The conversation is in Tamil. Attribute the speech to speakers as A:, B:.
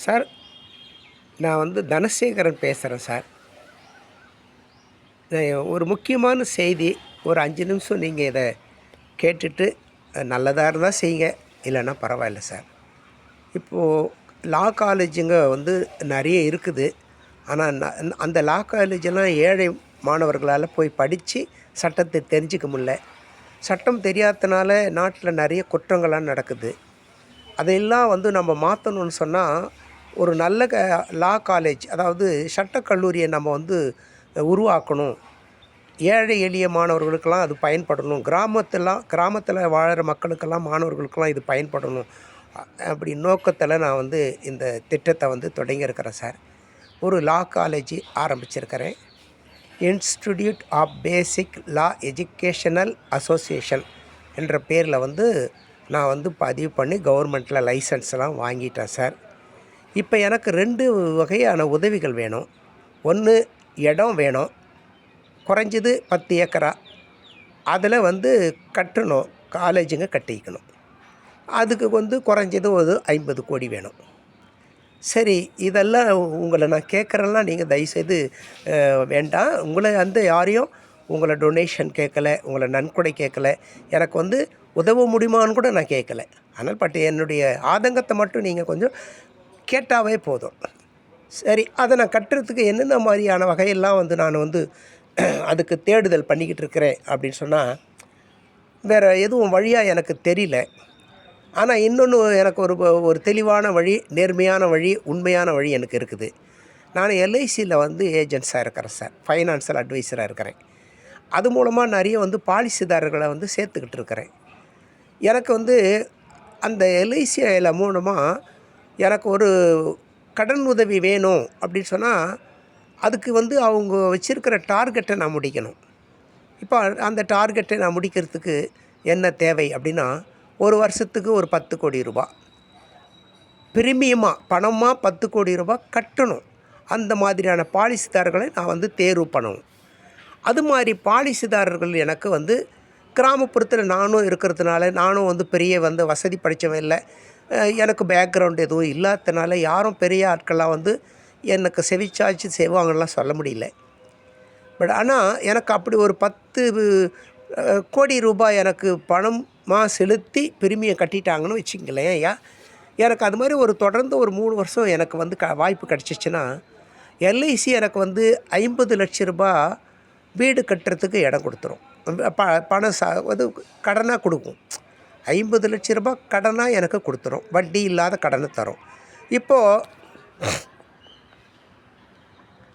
A: சார், நான் தனசேகரன் பேசுகிறேன் சார். ஒரு முக்கியமான செய்தி. ஒரு 5 நிமிஷம் நீங்கள் இதை கேட்டுட்டு நல்லதாக இருந்தால் செய்யுங்க, இல்லைன்னா பரவாயில்ல சார். இப்போது லா காலேஜுங்க நிறைய இருக்குது. ஆனால் அந்த லா காலேஜெல்லாம் ஏழை மாணவர்களால் போய் படித்து சட்டத்தை தெரிஞ்சிக்க முடில. சட்டம் தெரியாதனால நாட்டில் நிறைய குற்றங்கள்லாம் நடக்குது. அதையெல்லாம் நம்ம மாற்றணும்னு சொன்னால், ஒரு நல்ல லா காலேஜ், அதாவது சட்டக்கல்லூரியை நம்ம உருவாக்கணும். ஏழை எளிய மாணவர்களுக்கெல்லாம் அது பயன்படணும். கிராமத்தில் வாழ்கிற மக்களுக்கெல்லாம், மாணவர்களுக்கெல்லாம் இது பயன்படணும். அப்படி நோக்கத்தில் நான் இந்த திட்டத்தை தொடங்கியிருக்கிறேன் சார். ஒரு லா காலேஜ் ஆரம்பிச்சிருக்கிறேன். Institute of basic law educational association என்ற பேரில் நான் பதிவு பண்ணி கவர்மெண்ட்டில் லைசன்ஸ்லாம் வாங்கிட்டேன் சார். இப்போ எனக்கு 2 வகையான உதவிகள் வேணும். ஒன்று, இடம் வேணும். குறைஞ்சது 10 ஏக்கரா. அதில் கட்டணும், காலேஜுங்க கட்டிக்கணும். அதுக்கு குறைஞ்சது ஒரு 50 கோடி வேணும். சரி, இதெல்லாம் உங்களை நான் கேட்குறேன்னா நீங்கள் தயவுசெய்து வேண்டாம். உங்களை யாரையும் உங்களை டொனேஷன் கேட்கல, உங்களை நன்கொடை கேட்கல. எனக்கு உதவ முடியுமான்னு கூட நான் கேட்கல. ஆனால் என்னுடைய ஆதங்கத்தை மட்டும் நீங்கள் கொஞ்சம் கேட்டாவே போதும். சரி, அதை நான் கட்டுறதுக்கு என்னென்ன மாதிரியான வகையெல்லாம் நான் அதுக்கு தேடுதல் பண்ணிக்கிட்டு இருக்கிறேன் அப்படின்னு சொன்னால், வேறு எதுவும் வழியாக எனக்கு தெரியல. ஆனால் இன்னொன்று, எனக்கு ஒரு தெளிவான வழி, நேர்மையான வழி, உண்மையான வழி எனக்கு இருக்குது. நான் எல்ஐசியில் ஏஜென்ட்ஸாக இருக்கிறேன் சார். ஃபைனான்சியல் அட்வைஸராக இருக்கிறேன். அது மூலமாக நிறைய பாலிசிதாரர்களை சேர்த்துக்கிட்டு இருக்கிறேன். எனக்கு அந்த எல்ஐசியில் மூலமாக எனக்கு ஒரு கடன் உதவி வேணும் அப்படின்னு சொன்னால், அதுக்கு அவங்க வச்சுருக்கிற டார்கெட்டை நான் முடிக்கணும். இப்போ அந்த டார்கெட்டை நான் முடிக்கிறதுக்கு என்ன தேவை அப்படின்னா, ஒரு வருஷத்துக்கு ஒரு 10 கோடி ரூபா பிரீமியமாக, பணமாக 10 கோடி ரூபா கட்டணும். அந்த மாதிரியான பாலிசிதாரர்களை நான் தேர்வு பண்ணணும். அது மாதிரி பாலிசிதாரர்கள் எனக்கு கிராமப்புறத்தில் நானும் இருக்கிறதுனால, நானும் பெரிய வசதி படித்தவன் இல்லை. எனக்கு பேக்ரவுண்ட் எதுவும் இல்லாததுனால யாரும் பெரிய ஆட்கள்லாம் எனக்கு செவிச்சாய்ச்சி செய்வாங்கலாம் சொல்ல முடியல. பட் ஆனால் எனக்கு அப்படி ஒரு 10 கோடி ரூபாய் எனக்கு பணமாக செலுத்தி பிரீமியம் கட்டிட்டாங்கன்னு வச்சுங்களேன் ஐயா. எனக்கு அது மாதிரி தொடர்ந்து ஒரு 3 வருஷம் எனக்கு வாய்ப்பு கிடச்சிச்சின்னா, எல்ஐசி எனக்கு 50 லட்ச ரூபா வீடு கட்டுறதுக்கு இடம் கொடுத்துரும். பணம் கடனாக கொடுக்கும். 50 லட்ச ரூபா கடனாக எனக்கு கொடுத்துரும். வட்டி இல்லாத கடனை தரும். இப்போது